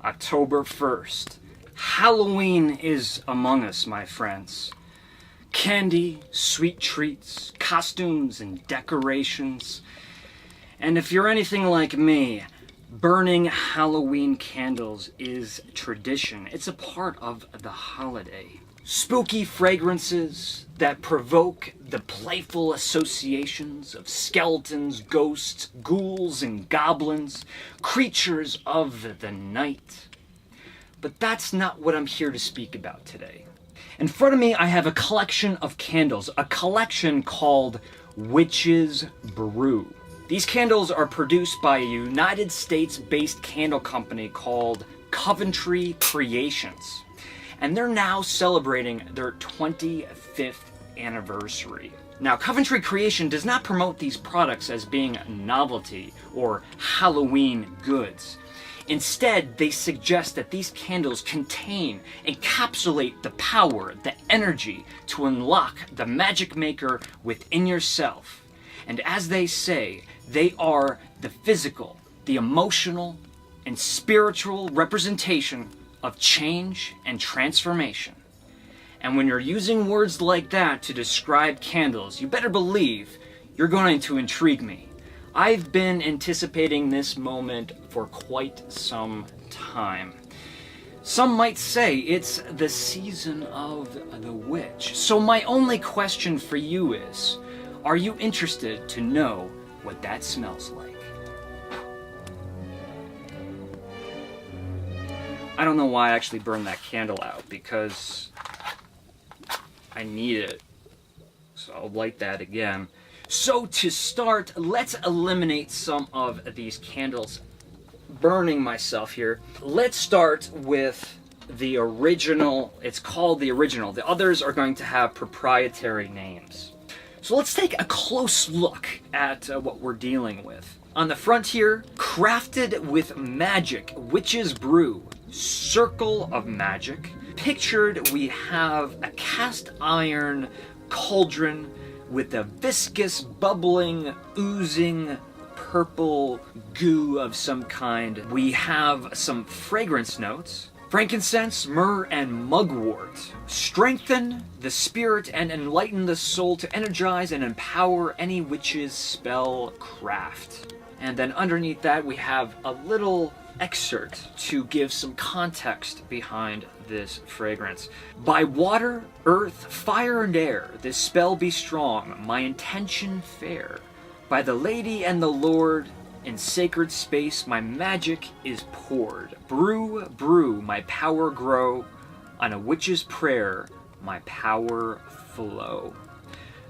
October 1st. Halloween is among us, my friends. Candy, sweet treats, costumes, and decorations. And if you're anything like me, burning Halloween candles is tradition. It's a part of the holiday. Spooky fragrances that provoke the playful associations of skeletons, ghosts, ghouls, and goblins, creatures of the night. But that's not what I'm here to speak about today. In front of me, I have a collection of candles, a collection called Witch's Brew. These candles are produced by a United States-based candle company called Coventry Creations. And they're now celebrating their 25th anniversary. Now, Coventry Creation does not promote these products as being novelty or Halloween goods. Instead, they suggest that these candles encapsulate the power, the energy to unlock the magic maker within yourself. And as they say, they are the physical, the emotional, and spiritual representation of change and transformation. And when you're using words like that to describe candles, you better believe you're going to intrigue me. I've been anticipating this moment for quite some time. Some might say it's the season of the witch. So my only question for you is, are you interested to know what that smells like? I don't know why I actually burned that candle out, because I need it. So I'll light that again. So to start, let's eliminate some of these candles burning myself here. Let's start with the original. It's called the original. The others are going to have proprietary names. So let's take a close look at what we're dealing with. On the front here, crafted with magic, Witch's Brew, Circle of Magic. Pictured, we have a cast iron cauldron with a viscous, bubbling, oozing purple goo of some kind. We have some fragrance notes. Frankincense, myrrh, and mugwort. Strengthen the spirit and enlighten the soul to energize and empower any witch's spell craft. And then underneath that we have a little excerpt to give some context behind this fragrance. By water, earth, fire, and air, this spell be strong, my intention fair. By the Lady and the Lord, in sacred space, my magic is poured. Brew, brew, my power grow. On a witch's prayer, my power flow.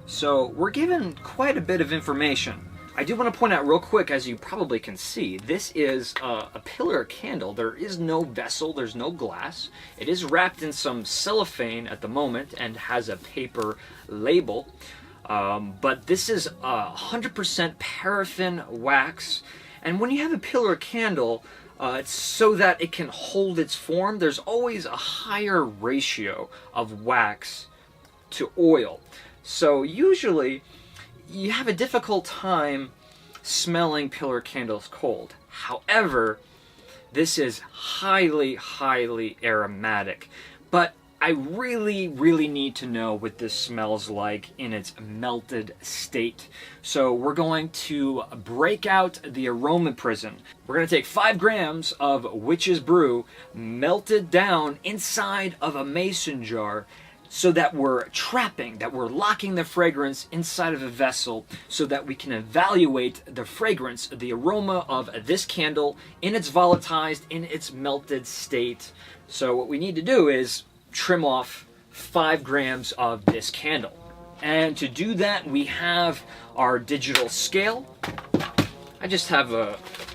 So we're given quite a bit of information. I do want to point out real quick, as you probably can see, this is a pillar candle. There is no vessel, there's no glass. It is wrapped in some cellophane at the moment and has a paper label. But this is 100% paraffin wax. And when you have a pillar candle, it's so that it can hold its form. There's always a higher ratio of wax to oil. So usually you have a difficult time smelling pillar candles cold. However, this is highly, highly aromatic. But I really, really need to know what this smells like in its melted state. So we're going to break out the aroma prison. We're going to take 5 grams of Witch's Brew, melted down inside of a mason jar, so that we're locking the fragrance inside of a vessel so that we can evaluate the fragrance, the aroma of this candle in its volatilized, in its melted state. So what we need to do is trim off 5 grams of this candle. And to do that, we have our digital scale. I just have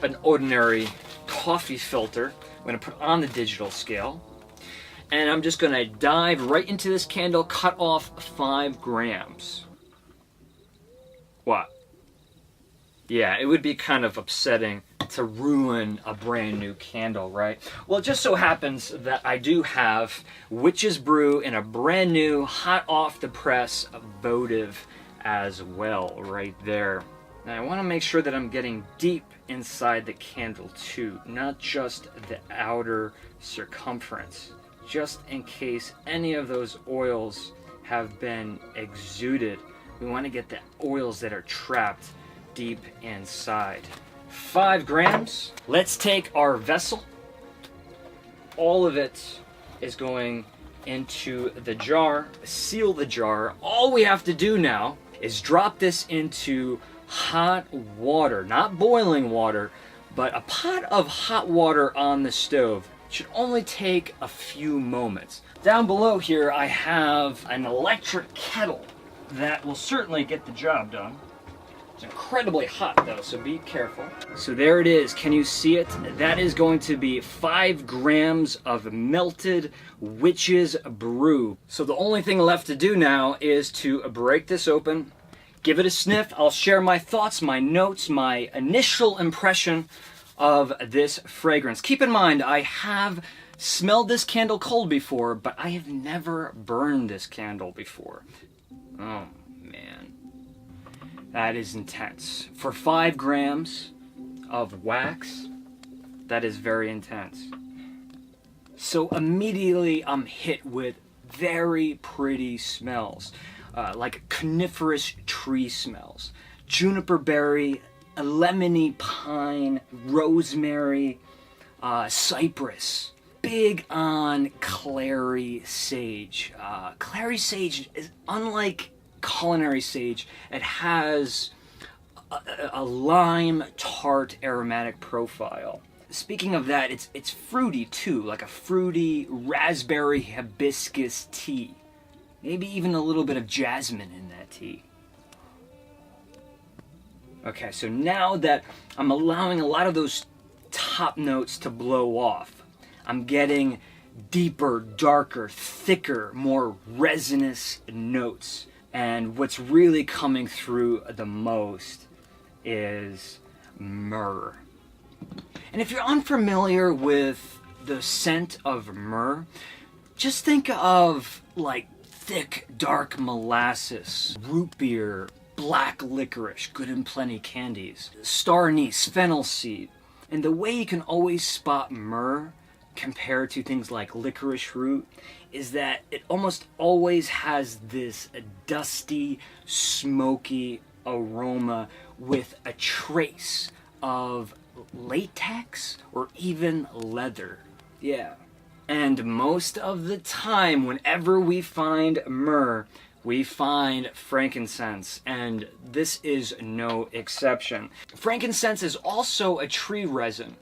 an ordinary coffee filter. I'm going to put on the digital scale. And I'm just going to dive right into this candle, cut off 5 grams. What? Yeah, it would be kind of upsetting to ruin a brand new candle, right? Well, it just so happens that I do have Witch's Brew in a brand new, hot off the press votive as well, right there. Now I want to make sure that I'm getting deep inside the candle too, not just the outer circumference, just in case any of those oils have been exuded. We want to get the oils that are trapped deep inside. 5 grams. Let's take our vessel. All of it is going into the jar. Seal the jar. All we have to do now is drop this into hot water, not boiling water, but a pot of hot water on the stove. It should only take a few moments. Down below here I have an electric kettle that will certainly get the job done. It's incredibly hot though, so be careful. So there it is. Can you see it? That is going to be 5 grams of melted witch's brew. So the only thing left to do now is to break this open, give it a sniff. I'll share my thoughts, my notes, my initial impression of this fragrance. Keep in mind, I have smelled this candle cold before, but I have never burned this candle before. Oh man, that is intense. For 5 grams of wax, that is very intense. So immediately I'm hit with very pretty smells, like coniferous tree smells. Juniper berry, a lemony pine, rosemary, cypress. Big on clary sage. Clary sage is unlike culinary sage. It has a lime tart aromatic profile. Speaking of that, it's fruity too, like a fruity raspberry hibiscus tea. Maybe even a little bit of jasmine in that tea. Okay, so now that I'm allowing a lot of those top notes to blow off, I'm getting deeper, darker, thicker, more resinous notes. And what's really coming through the most is myrrh. And if you're unfamiliar with the scent of myrrh, just think of like thick, dark molasses, root beer, black licorice, good and plenty candies, star anise, fennel seed. And the way you can always spot myrrh compared to things like licorice root is that it almost always has this dusty, smoky aroma with a trace of latex or even leather. Yeah. And most of the time, whenever we find myrrh, we find frankincense, and this is no exception. Frankincense is also a tree resin,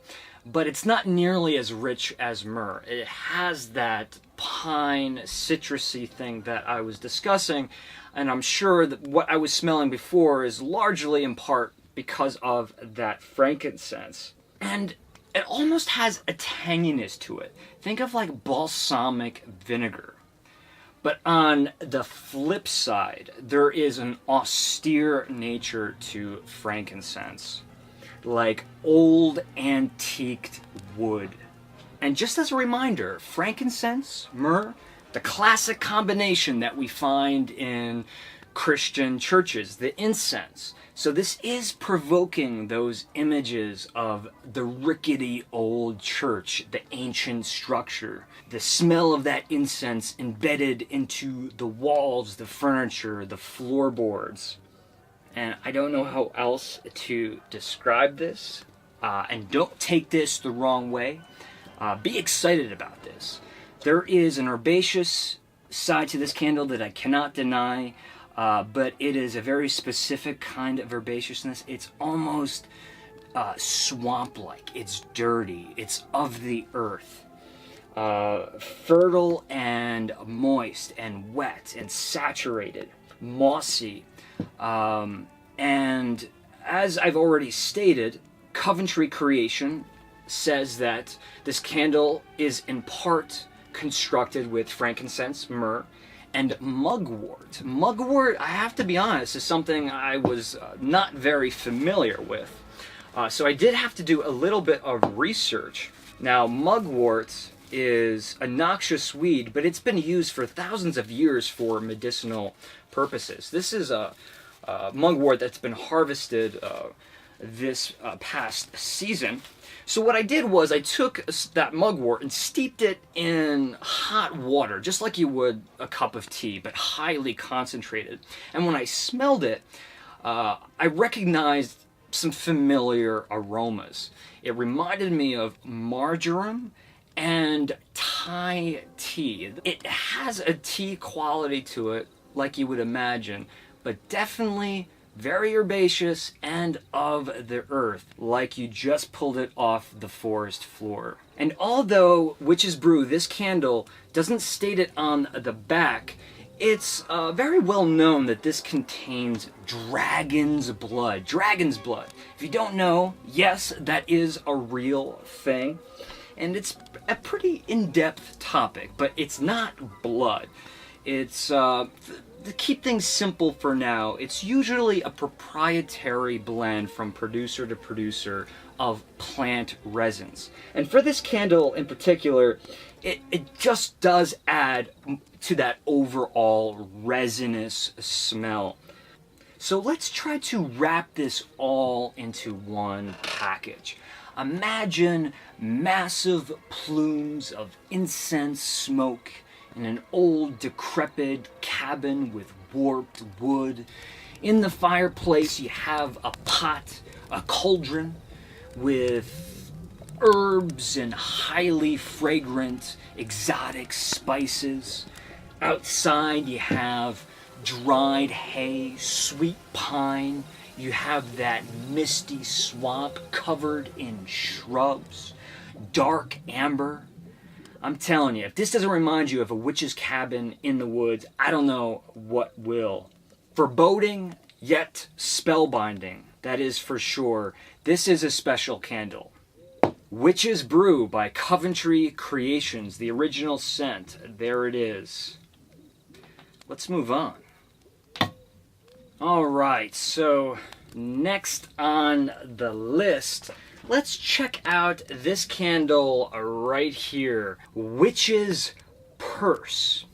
but it's not nearly as rich as myrrh. It has that pine citrusy thing that I was discussing, and I'm sure that what I was smelling before is largely in part because of that frankincense. And it almost has a tanginess to it. Think of like balsamic vinegar. But on the flip side, there is an austere nature to frankincense, like old antiqued wood. And just as a reminder, frankincense, myrrh, the classic combination that we find in Christian churches, the incense. So this is provoking those images of the rickety old church, the ancient structure, the smell of that incense embedded into the walls, the furniture, the floorboards. And I don't know how else to describe this. And don't take this the wrong way. Be excited about this. There is an herbaceous side to this candle that I cannot deny. But it is a very specific kind of herbaceousness. It's almost swamp-like. It's dirty. It's of the earth. Fertile and moist and wet and saturated. Mossy. And as I've already stated, Coventry Creation says that this candle is in part constructed with frankincense, myrrh, and mugwort. Mugwort, I have to be honest, is something I was not very familiar with. So I did have to do a little bit of research. Now, mugwort is a noxious weed, but it's been used for thousands of years for medicinal purposes. This is a mugwort that's been harvested this past season. So what I did was I took that mugwort and steeped it in hot water, just like you would a cup of tea, but highly concentrated. And when I smelled it, I recognized some familiar aromas. It reminded me of marjoram and Thai tea. It has a tea quality to it, like you would imagine, but definitely very herbaceous and of the earth, like you just pulled it off the forest floor. And although Witch's Brew, this candle, doesn't state it on the back, it's very well known that this contains dragon's blood. Dragon's blood. If you don't know, yes, that is a real thing. And it's a pretty in-depth topic, but it's not blood. It's, to keep things simple for now, it's usually a proprietary blend from producer to producer of plant resins. And for this candle in particular, it just does add to that overall resinous smell. So let's try to wrap this all into one package. Imagine massive plumes of incense smoke in an old decrepit cabin with warped wood. In the fireplace you have a pot, a cauldron with herbs and highly fragrant exotic spices. Outside you have dried hay, sweet pine. You have that misty swamp covered in shrubs, dark amber. I'm telling you, if this doesn't remind you of a witch's cabin in the woods, I don't know what will. Foreboding, yet spellbinding, that is for sure. This is a special candle. Witch's Brew by Coventry Creations, the original scent. There it is. Let's move on. Alright, so next on the list, let's check out this candle right here, Witch's Purse.